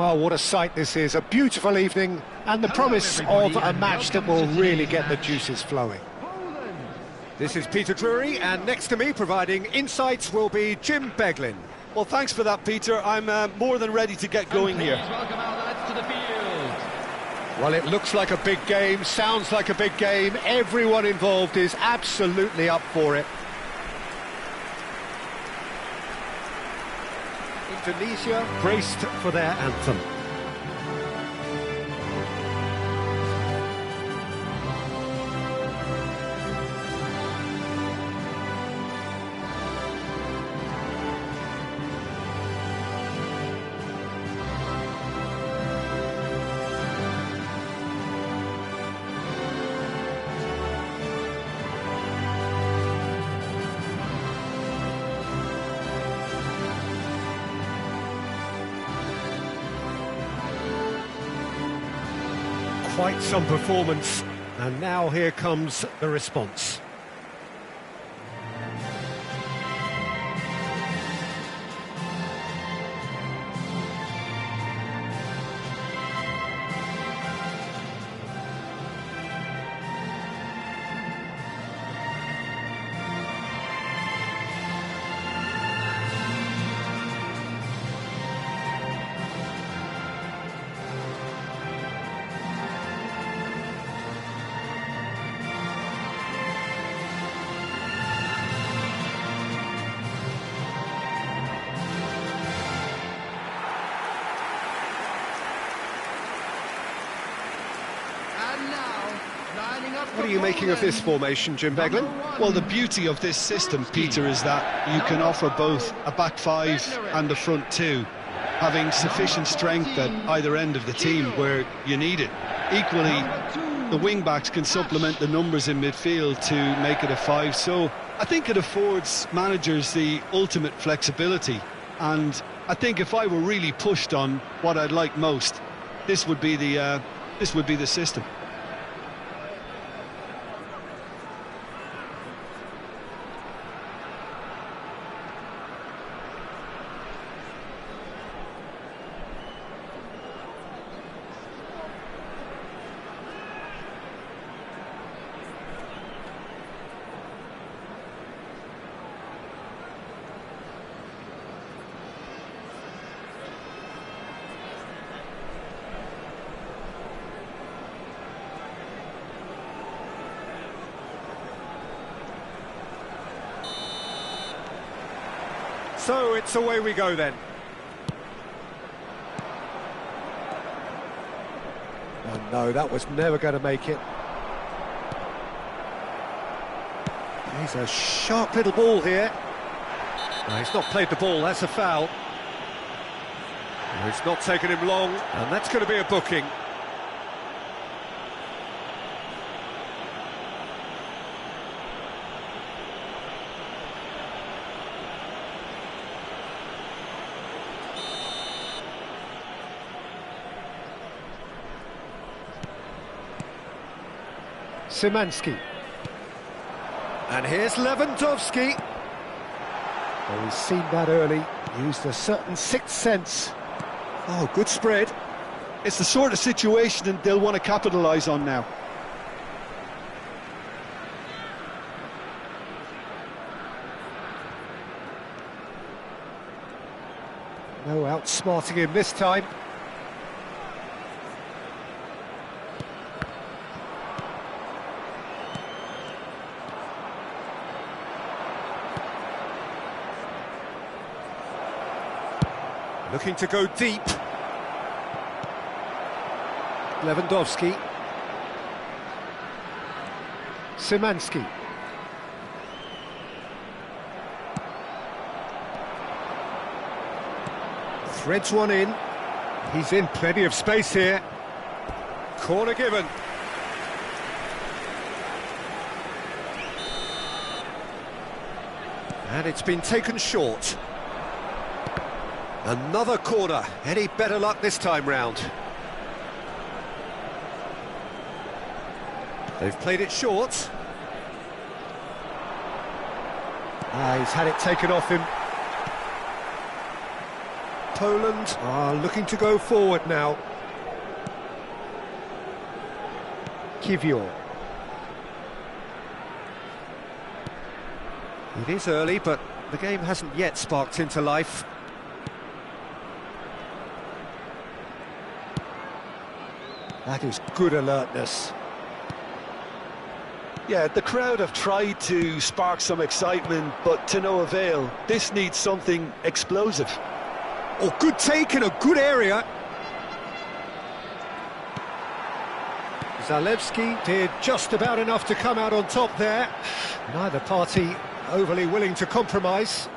Well, what a sight this is. A beautiful evening and the promise of a match that will really get the juices flowing. This is Peter Drury, and next to me providing insights will be Jim Beglin. Well, thanks for that, Peter. I'm more than ready to get going here. Welcome our lads to the field. Well, it looks like a big game, sounds like a big game. Everyone involved is absolutely up for it. Indonesia braced for their anthem. Quite some performance, and now here comes the response. What are you making of this formation, Jim Beglin? Well, the beauty of this system, Peter, is that you can offer both a back five and a front two, having sufficient strength at either end of the team where you need it. Equally, the wing-backs can supplement the numbers in midfield to make it a five, so I think it affords managers the ultimate flexibility, and I think if I were really pushed on what I'd like most, this would be the system. So it's away we go then. Oh no, that was never going to make it. He's a sharp little ball here. No, he's not played the ball, that's a foul. No, it's not taken him long, and that's going to be a booking. Szymanski. And here's Lewandowski. Well, he's seen that early, used a certain sixth sense. Oh, good spread. It's the sort of situation that they'll want to capitalise on now. No outsmarting him this time. Looking to go deep. Lewandowski. Szymanski. Threads one in. He's in plenty of space here. Corner given. And it's been taken short. Another corner. Any better luck this time round? They've played it short. He's had it taken off him. Poland are looking to go forward now. Kiwior. It is early, but the game hasn't yet sparked into life. That is good alertness. Yeah, the crowd have tried to spark some excitement, but to no avail. This needs something explosive. Oh, good take in a good area. Zalewski did just about enough to come out on top there. Neither party overly willing to compromise.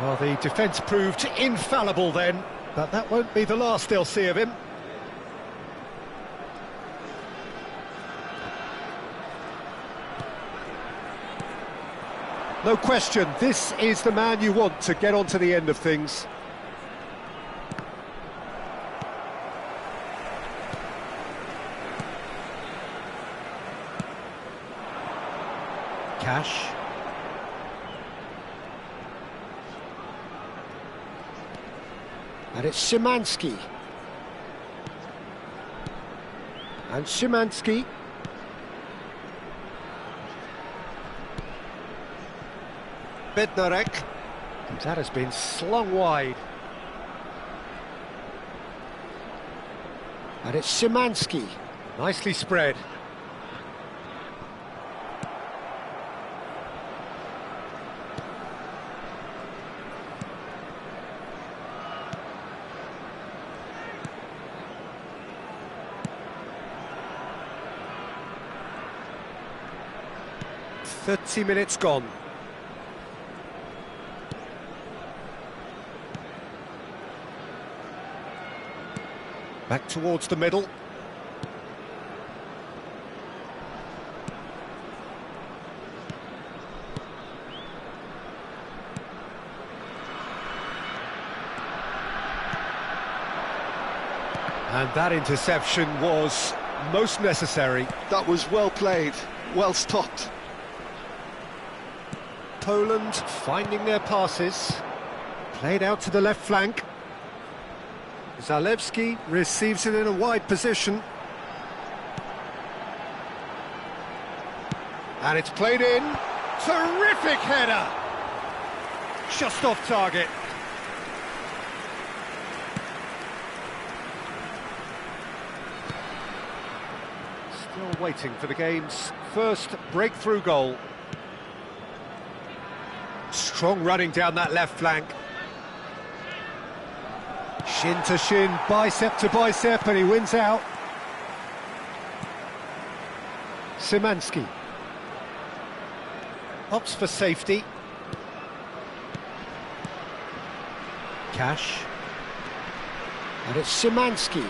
Well, the defence proved infallible then, but that won't be the last they'll see of him. No question, this is the man you want to get on to the end of things. Cash. And it's Szymanski. And Szymanski. Bednarek. And that has been slung wide. And it's Szymanski. Nicely spread. "30 minutes gone. Back towards the middle. And that interception was most necessary. That was well played, well stopped. Poland finding their passes. Played out to the left flank. Zalewski receives it in a wide position. And it's played in. Terrific header! Just off target. Still waiting for the game's first breakthrough goal. Strong running down that left flank. Shin to shin, bicep to bicep, and he wins out. Szymanski opts for safety. Cash. And it's Szymanski.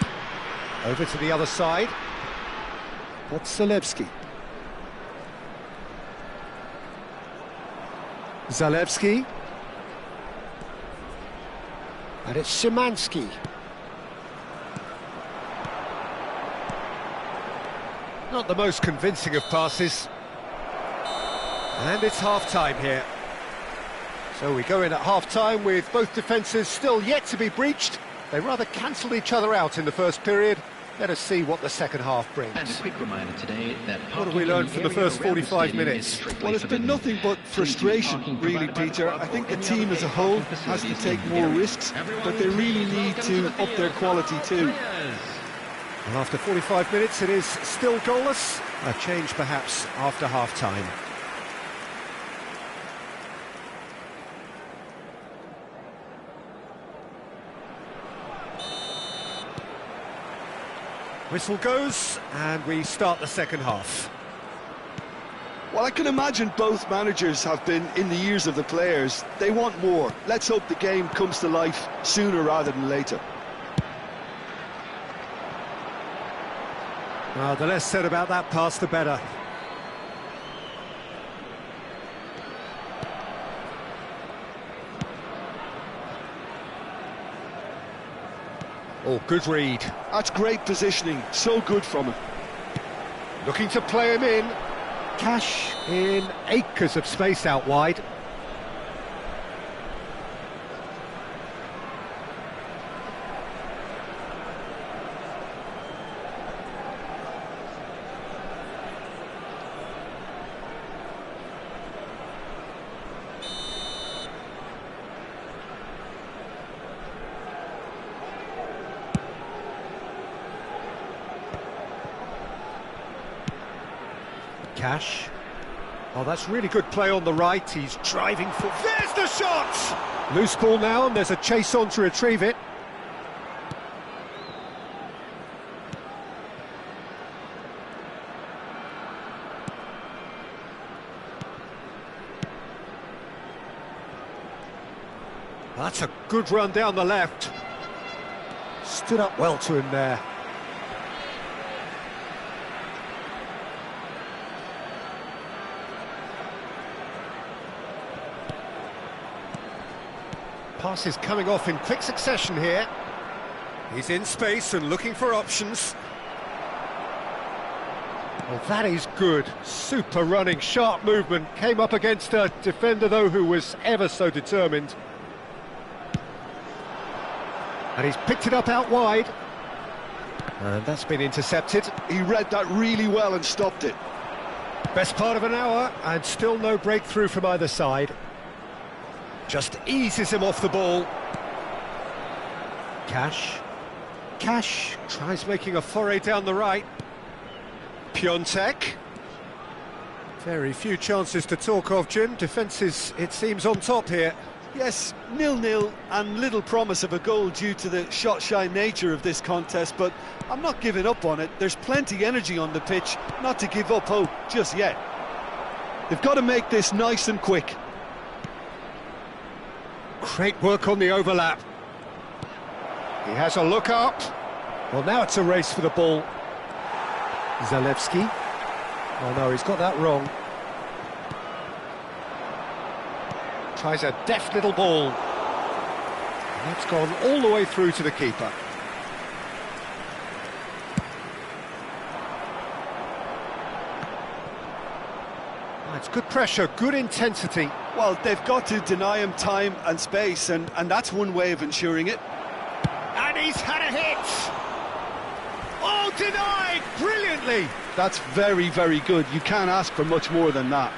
Over to the other side. What's Zalewski? Zalewski. And it's Szymanski. Not the most convincing of passes. And it's half-time here. So we go in at half-time with both defences still yet to be breached. They rather cancelled each other out in the first period. Let us see what the second half brings. And a quick reminder today that what have we learned from the first 45 minutes? Well, it's been nothing but frustration, really, Peter. I think the team as a whole has to take more risks, but they really need to up their quality too. Well, after 45 minutes, it is still goalless. A change, perhaps, after half-time. Whistle goes, and we start the second half. Well, I can imagine both managers have been in the ears of the players. They want more. Let's hope the game comes to life sooner rather than later. Well, the less said about that pass, the better. Oh, good read. That's great positioning, so good from him. Looking to play him in. Cash in acres of space out wide. Cash. Oh, that's really good play on the right. He's driving for... There's the shot! Loose ball now, and there's a chase on to retrieve it. That's a good run down the left. Stood up well to him there. Passes coming off in quick succession here. He's in space and looking for options. Well, that is good. Super running, sharp movement. Came up against a defender, though, who was ever so determined. And he's picked it up out wide. And that's been intercepted. He read that really well and stopped it. Best part of an hour, and still no breakthrough from either side. Just eases him off the ball. Cash. Cash tries making a foray down the right. Piontek. Very few chances to talk of, Jim. Defence is, it seems, on top here. Yes, 0-0 and little promise of a goal due to the shot-shy nature of this contest, but I'm not giving up on it. There's plenty energy on the pitch, not to give up hope just yet. They've got to make this nice and quick. Great work on the overlap. He has a look up. Well, now it's a race for the ball. Zalewski. Oh no, he's got that wrong. Tries a deft little ball. And that's gone all the way through to the keeper. It's good pressure, good intensity. Well, they've got to deny him time and space, and that's one way of ensuring it. And he's had a hit! Oh, denied! Brilliantly! That's very, very good. You can't ask for much more than that.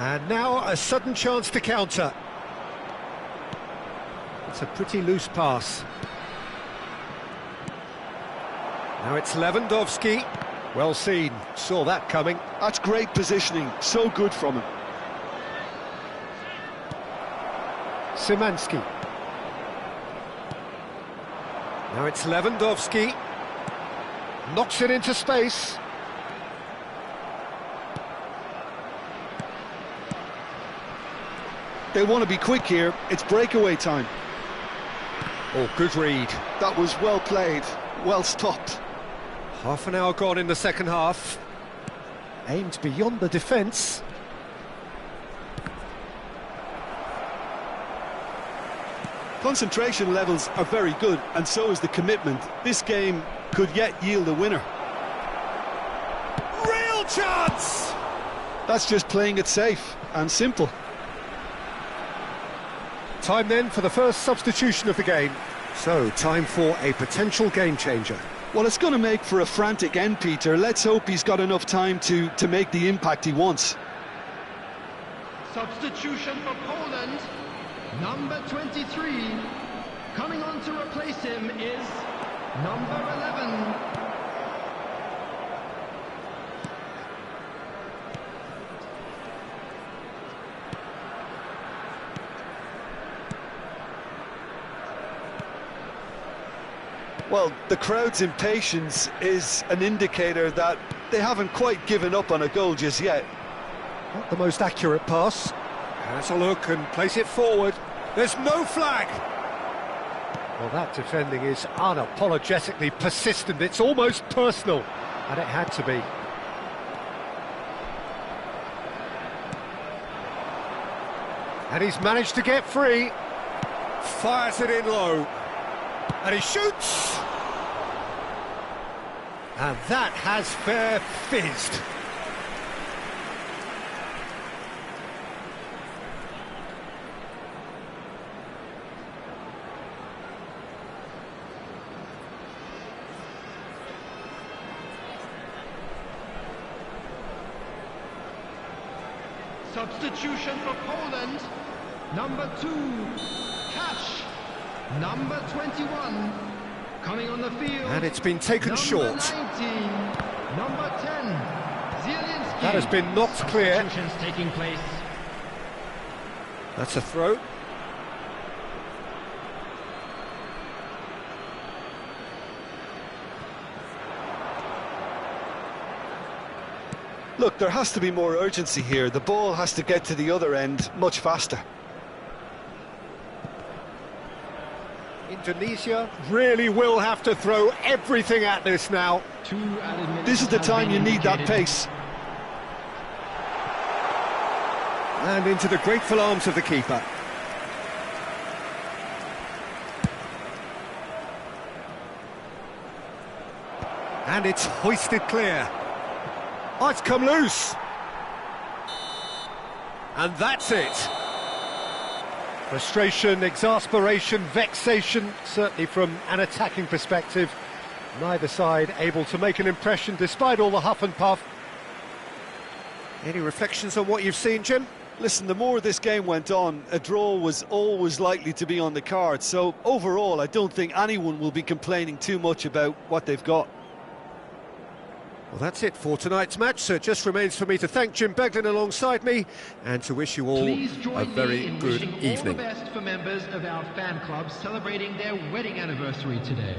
And now a sudden chance to counter. It's a pretty loose pass. Now it's Lewandowski. Well seen, saw that coming. That's great positioning, so good from him. Szymanski. Now it's Lewandowski. Knocks it into space. They want to be quick here. It's breakaway time. Oh, good read. That was well played, well stopped. Half an hour gone in the second half. Aimed beyond the defence. Concentration levels are very good, and so is the commitment. This game could yet yield a winner. Real chance! That's just playing it safe and simple. Time then for the first substitution of the game. So, time for a potential game changer. Well, it's going to make for a frantic end, Peter. Let's hope he's got enough time to make the impact he wants. Substitution for Poland, number 23. Coming on to replace him is number 11. Well, the crowd's impatience is an indicator that they haven't quite given up on a goal just yet. Not the most accurate pass. Has a look and place it forward. There's no flag. Well, that defending is unapologetically persistent. It's almost personal, and it had to be. And he's managed to get free. Fires it in low. And he shoots! And that has fair fizzed. Substitution for Poland. Number 2, Cash. Number 21, coming on the field. And it's been taken short. Number 19, number 10, Zielinski. That has been knocked clear. Substitutions taking place. That's a throw. Look, there has to be more urgency here. The ball has to get to the other end much faster. Indonesia really will have to throw everything at this now. This is the time you need that pace. And into the grateful arms of the keeper. And it's hoisted clear. Oh, it's come loose. And that's it. Frustration, exasperation, vexation, certainly from an attacking perspective. Neither side able to make an impression despite all the huff and puff. Any reflections on what you've seen, Jim? Listen, the more this game went on, a draw was always likely to be on the card. So overall, I don't think anyone will be complaining too much about what they've got. Well, that's it for tonight's match, so it just remains for me to thank Jim Beglin alongside me and to wish you all a very good evening. All the best for members of our fan club celebrating their wedding anniversary today.